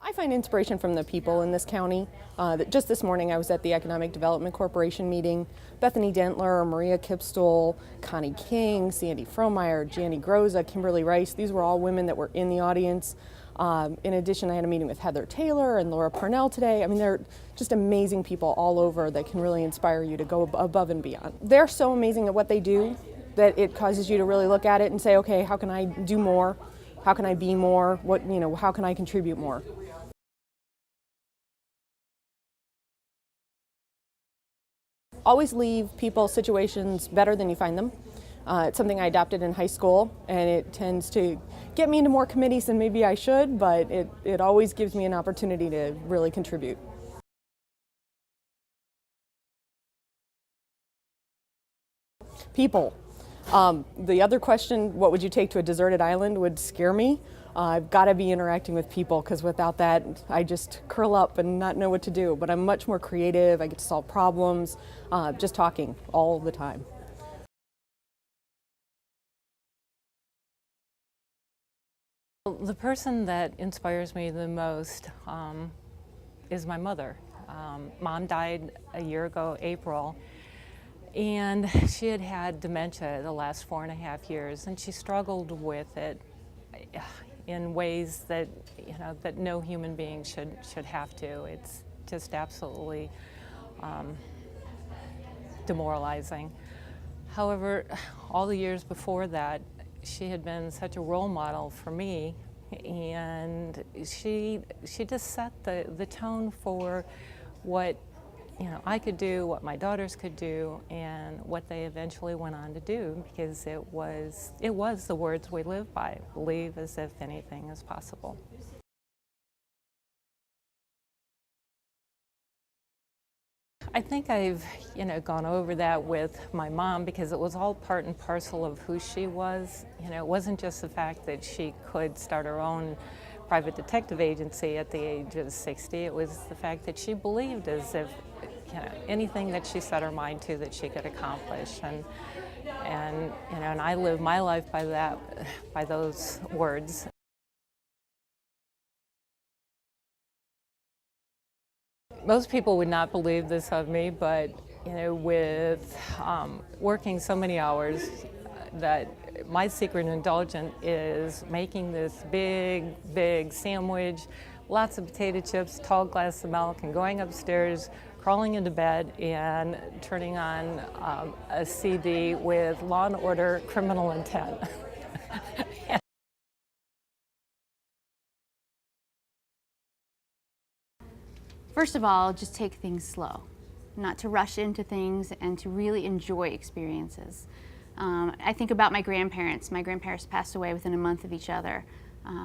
I find inspiration from the people in this county. Just this morning I was at the Economic Development Corporation meeting. Bethany Dentler, Maria Kipstol, Connie King, Sandy Fromeyer, Jandy Groza, Kimberly Rice, these were all women that were in the audience. In addition, I had a meeting with Heather Taylor and Laura Parnell today. I mean, they're just amazing people all over that can really inspire you to go above and beyond. They're so amazing at what they do that it causes you to really look at it and say, okay, how can I do more? How can I be more? How can I contribute more? Always leave people, situations better than you find them. It's something I adopted in high school, and it tends to get me into more committees than maybe I should, but it always gives me an opportunity to really contribute. People. The other question, what would you take to a deserted island, would scare me. I've got to be interacting with people, because without that, I just curl up and not know what to do. But I'm much more creative. I get to solve problems, just talking all the time. The person that inspires me the most is my mother. Mom died a year ago, April, and she had had dementia the last 4.5 years, and she struggled with it in ways that that no human being should have to. It's just absolutely demoralizing. However, all the years before that, she had been such a role model for me, and she just set the tone for what I could do, what my daughters could do, and what they eventually went on to do, because it was the words we live by: believe as if anything is possible. I think I've gone over that with my mom, because it was all part and parcel of who she was. It wasn't just the fact that she could start her own private detective agency at the age of 60. It was the fact that she believed as if anything that she set her mind to, that she could accomplish, and I live my life by those words. Most people would not believe this of me, but with working so many hours, that my secret indulgent is making this big sandwich, lots of potato chips, tall glass of milk, and going upstairs, crawling into bed, and turning on a CD with Law and Order: Criminal Intent. First of all, just take things slow, not to rush into things, and to really enjoy experiences. I think about my grandparents. My grandparents passed away within a month of each other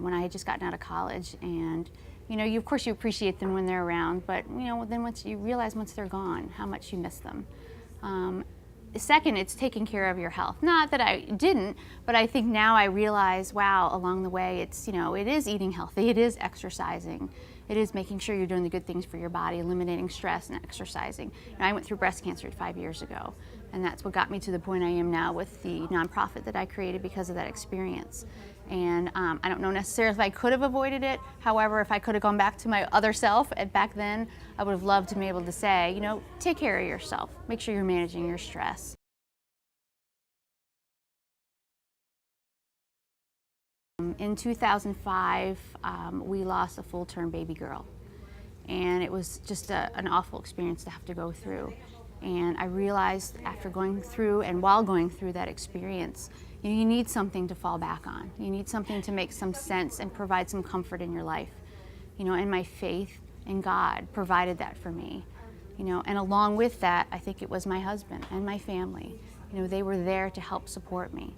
when I had just gotten out of college, and of course you appreciate them when they're around, but then once you realize once they're gone how much you miss them. Second, it's taking care of your health. Not that I didn't, but I think now I realize, wow, along the way, it is eating healthy, it is exercising, it is making sure you're doing the good things for your body, eliminating stress and exercising. I went through breast cancer 5 years ago, and that's what got me to the point I am now with the nonprofit that I created because of that experience. And I don't know necessarily if I could have avoided it. However, if I could have gone back to my other self back then, I would have loved to be able to say, take care of yourself. Make sure you're managing your stress. In 2005, we lost a full-term baby girl. And it was just an awful experience to have to go through. And I realized after going through and while going through that experience, you need something to fall back on. You need something to make some sense and provide some comfort in your life. And my faith in God provided that for me. And along with that, I think it was my husband and my family. They were there to help support me.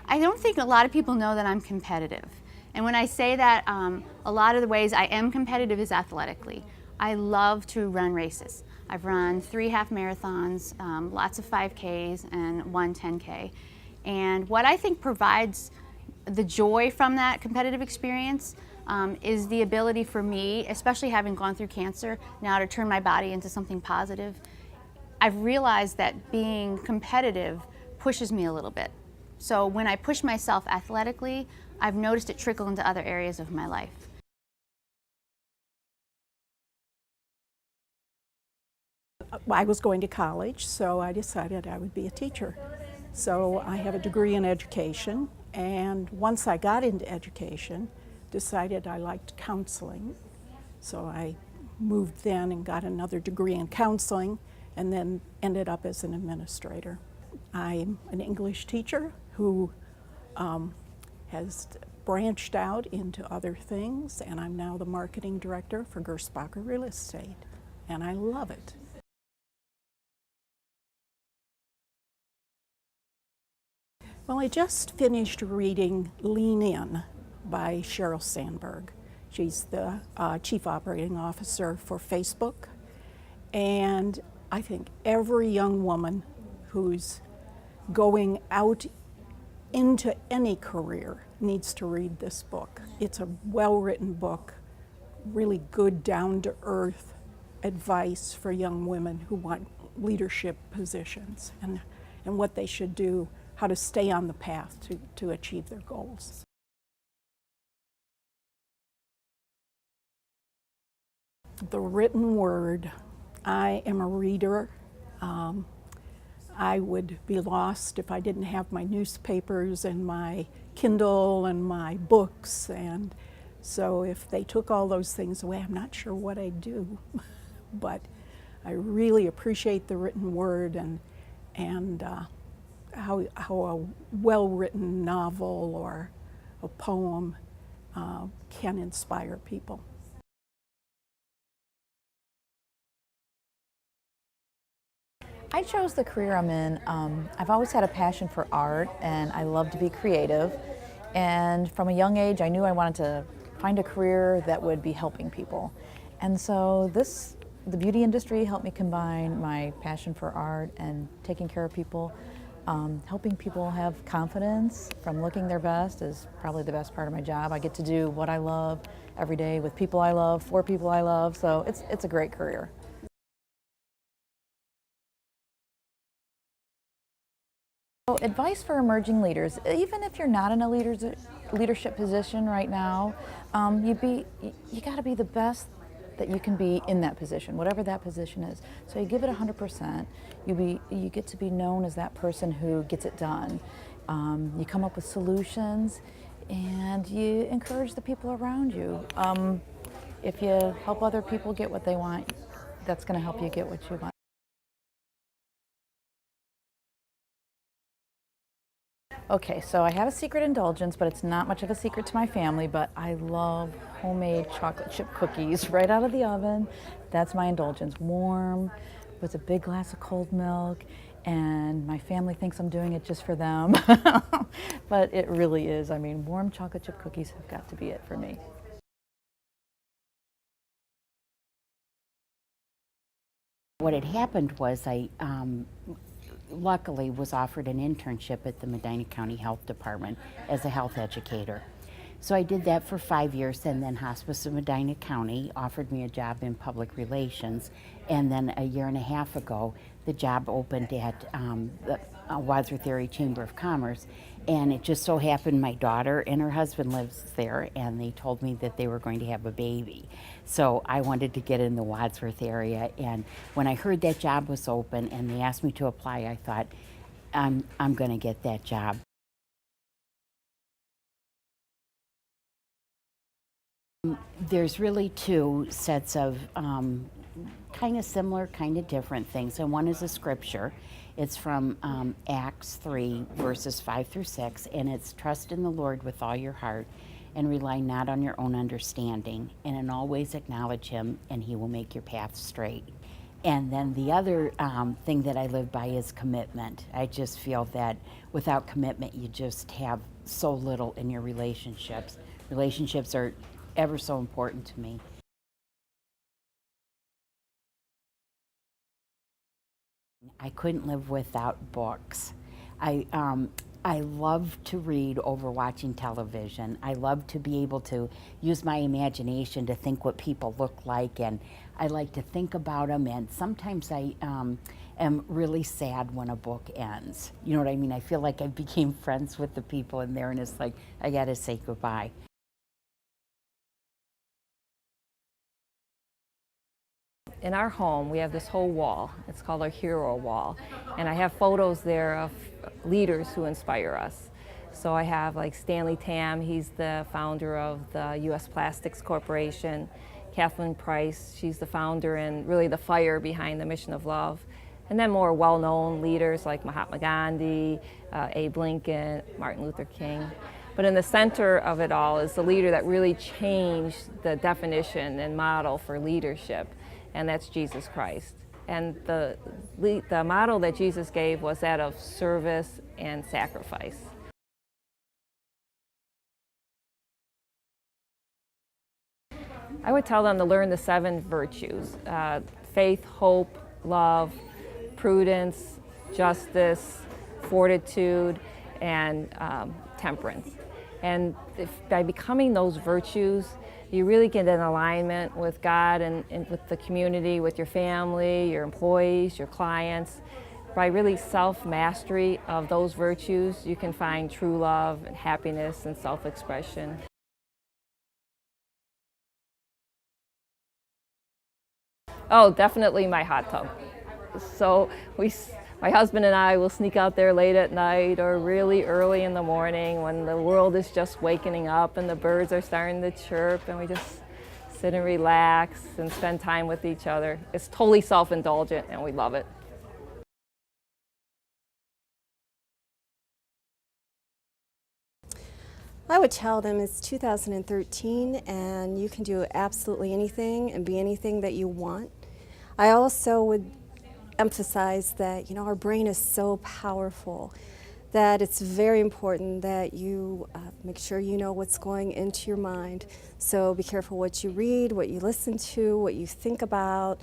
I don't think a lot of people know that I'm competitive. And when I say that, a lot of the ways I am competitive is athletically. I love to run races. I've run 3 half marathons, lots of 5Ks, and 1 10K. And what I think provides the joy from that competitive experience is the ability for me, especially having gone through cancer, now to turn my body into something positive. I've realized that being competitive pushes me a little bit. So when I push myself athletically, I've noticed it trickle into other areas of my life. I was going to college, so I decided I would be a teacher. So I have a degree in education, and once I got into education, decided I liked counseling. So I moved then and got another degree in counseling, and then ended up as an administrator. I'm an English teacher who has branched out into other things, and I'm now the marketing director for Gersbacher Real Estate, and I love it. Well, I just finished reading Lean In by Sheryl Sandberg. She's the Chief Operating Officer for Facebook, and I think every young woman who's going out into any career needs to read this book. It's a well-written book, really good down-to-earth advice for young women who want leadership positions and what they should do, how to stay on the path to achieve their goals. The written word. I am a reader. I would be lost if I didn't have my newspapers and my Kindle and my books, and so if they took all those things away, I'm not sure what I'd do. But I really appreciate the written word and how a well-written novel or a poem can inspire people. I chose the career I'm in. I've always had a passion for art, and I love to be creative. And from a young age, I knew I wanted to find a career that would be helping people. And so the beauty industry helped me combine my passion for art and taking care of people. Helping people have confidence from looking their best is probably the best part of my job. I get to do what I love every day with people I love, for people I love, so it's a great career. So advice for emerging leaders: even if you're not in a leadership position right now, you got to be the best that you can be in that position, whatever that position is. So you give it 100%. You get to be known as that person who gets it done. You come up with solutions, and you encourage the people around you. If you help other people get what they want, that's going to help you get what you want. Okay, so I have a secret indulgence, but it's not much of a secret to my family, but I love homemade chocolate chip cookies right out of the oven. That's my indulgence, warm, with a big glass of cold milk, and my family thinks I'm doing it just for them. But it really is. I mean, warm chocolate chip cookies have got to be it for me. What had happened was I luckily was offered an internship at the Medina County Health Department as a health educator. So I did that for 5 years, and then Hospice of Medina County offered me a job in public relations, and then a year and a half ago the job opened at the Wadsworth Area Chamber of Commerce, and it just so happened my daughter and her husband lives there, and they told me that they were going to have a baby. So I wanted to get in the Wadsworth area, and when I heard that job was open and they asked me to apply, I thought, I'm going to get that job. There's really two sets of kind of similar, kind of different things, and one is a scripture. It's from Acts 3, verses 5 through 6, and it's trust in the Lord with all your heart and rely not on your own understanding, and in all ways acknowledge him, and he will make your path straight. And then the other thing that I live by is commitment. I just feel that without commitment, you just have so little in your relationships. Relationships are ever so important to me. I couldn't live without books. I love to read over watching television. I love to be able to use my imagination to think what people look like, and I like to think about them. And sometimes am really sad when a book ends. You know what I mean? I feel like I became friends with the people in there, and it's like I gotta say goodbye. In our home, we have this whole wall. It's called our hero wall. And I have photos there of leaders who inspire us. So I have like Stanley Tam, he's the founder of the U.S. Plastics Corporation. Kathleen Price, she's the founder and really the fire behind the Mission of Love. And then more well-known leaders like Mahatma Gandhi, Abe Lincoln, Martin Luther King. But in the center of it all is the leader that really changed the definition and model for leadership, and that's Jesus Christ. And the model that Jesus gave was that of service and sacrifice. I would tell them to learn the 7 virtues: faith, hope, love, prudence, justice, fortitude, and temperance. And by becoming those virtues, you really get in alignment with God and with the community, with your family, your employees, your clients. By really self-mastery of those virtues, you can find true love and happiness and self-expression. Oh, definitely my hot tub. So my husband and I will sneak out there late at night or really early in the morning when the world is just waking up and the birds are starting to chirp, and we just sit and relax and spend time with each other. It's totally self-indulgent and we love it. I would tell them it's 2013 and you can do absolutely anything and be anything that you want. I also would emphasize that, our brain is so powerful that it's very important that you make sure you know what's going into your mind. So be careful what you read, what you listen to, what you think about,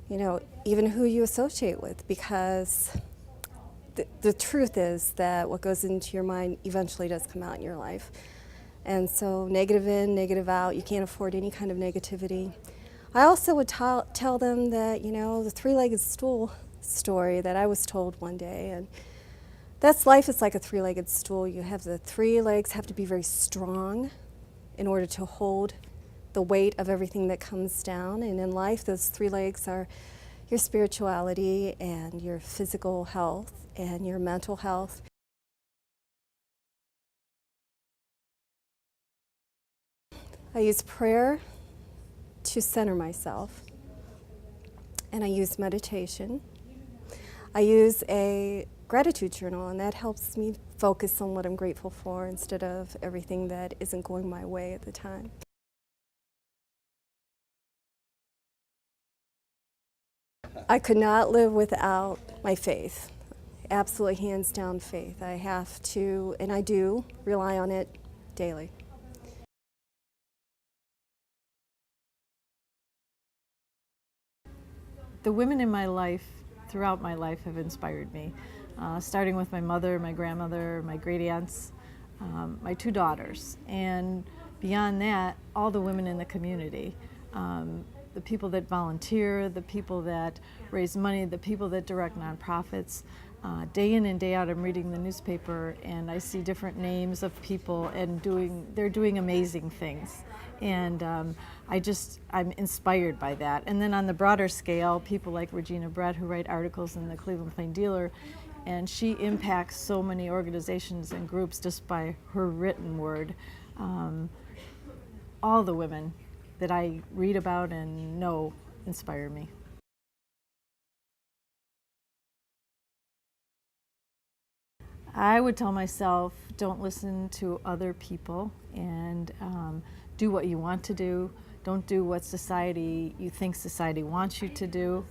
even who you associate with, because the truth is that what goes into your mind eventually does come out in your life. And so negative in, negative out, you can't afford any kind of negativity. I also would tell them that, the 3-legged stool story that I was told one day, and that's life is like a 3-legged stool. You have the 3 legs have to be very strong in order to hold the weight of everything that comes down. And in life, those 3 legs are your spirituality and your physical health and your mental health. I use prayer to center myself, and I use meditation. I use a gratitude journal, and that helps me focus on what I'm grateful for instead of everything that isn't going my way at the time. I could not live without my faith. Absolutely, hands down faith. I have to, and I do, rely on it daily. The women in my life, throughout my life, have inspired me, starting with my mother, my grandmother, my great aunts, my 2 daughters, and beyond that, all the women in the community. The people that volunteer, the people that raise money, the people that direct nonprofits. Day in and day out, I'm reading the newspaper and I see different names of people and they're doing amazing things. And I'm inspired by that. And then on the broader scale, people like Regina Brett, who write articles in the Cleveland Plain Dealer, and she impacts so many organizations and groups just by her written word. All the women that I read about and know inspire me. I would tell myself, don't listen to other people and do what you want to do. Don't do what you think society wants you to do.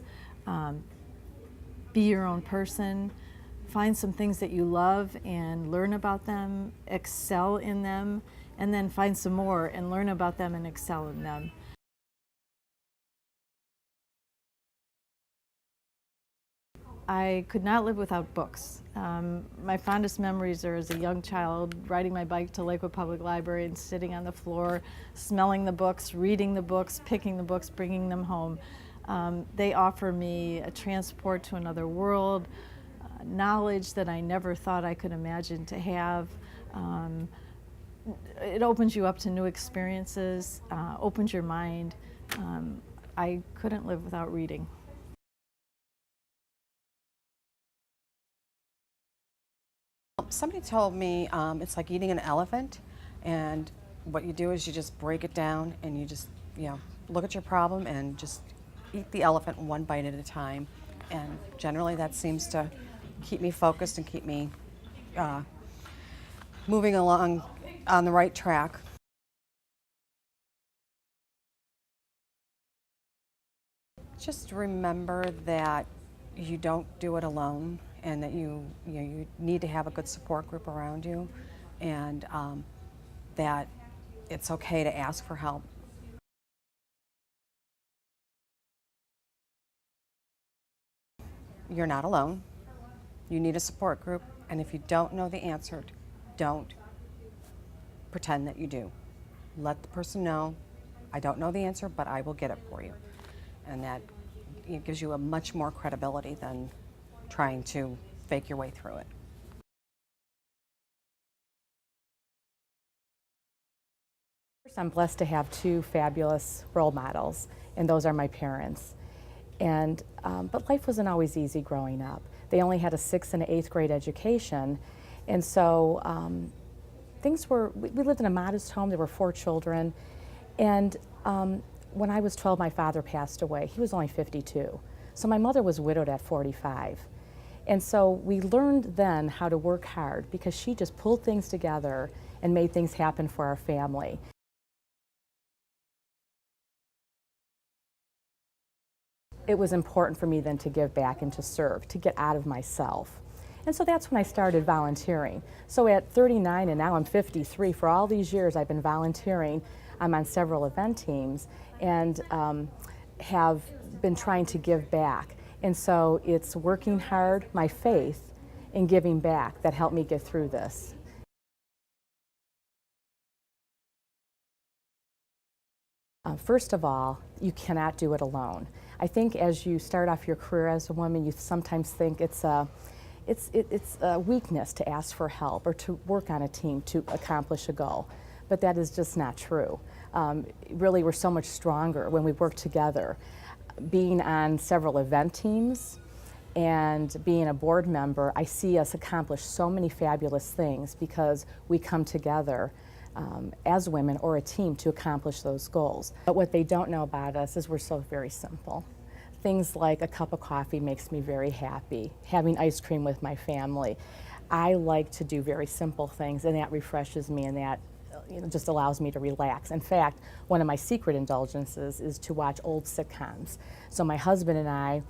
Be your own person. Find some things that you love and learn about them, excel in them, and then find some more and learn about them and excel in them. I could not live without books. My fondest memories are as a young child riding my bike to Lakewood Public Library and sitting on the floor, smelling the books, reading the books, picking the books, bringing them home. They offer me a transport to another world, knowledge that I never thought I could imagine to have. It opens you up to new experiences, opens your mind. I couldn't live without reading. Somebody told me it's like eating an elephant, and what you do is you just break it down and you just, look at your problem and just eat the elephant one bite at a time. And generally that seems to keep me focused and keep me moving along on the right track. Just remember that you don't do it alone, and that you need to have a good support group around you, and that it's okay to ask for help. You're not alone. You need a support group, and if you don't know the answer, don't pretend that you do. Let the person know, I don't know the answer, but I will get it for you. And that gives you a much more credibility than trying to fake your way through it. I'm blessed to have two fabulous role models, and those are my parents. And but life wasn't always easy growing up. They only had a 6th and an 8th grade education, and so things were. We lived in a modest home. There were 4 children, and when I was 12, my father passed away. He was only 52, so my mother was widowed at 45. And so we learned then how to work hard, because she just pulled things together and made things happen for our family. It was important for me then to give back and to serve, to get out of myself. And so that's when I started volunteering. So at 39, and now I'm 53, for all these years I've been volunteering. I'm on several event teams and have been trying to give back. And so it's working hard, my faith, and giving back that helped me get through this. First of all, you cannot do it alone. I think as you start off your career as a woman, you sometimes think it's a weakness to ask for help or to work on a team to accomplish a goal. But that is just not true. Really, we're so much stronger when we work together. Being on several event teams and being a board member, I see us accomplish so many fabulous things because we come together as women or a team to accomplish those goals. But what they don't know about us is we're so very simple. Things like a cup of coffee makes me very happy, having ice cream with my family. I like to do very simple things, and that refreshes me, and that just allows me to relax. In fact, one of my secret indulgences is to watch old sitcoms. So my husband and I,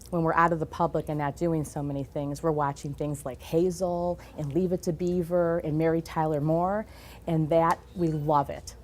when we're out of the public and not doing so many things, we're watching things like Hazel and Leave It to Beaver and Mary Tyler Moore, and that, we love it.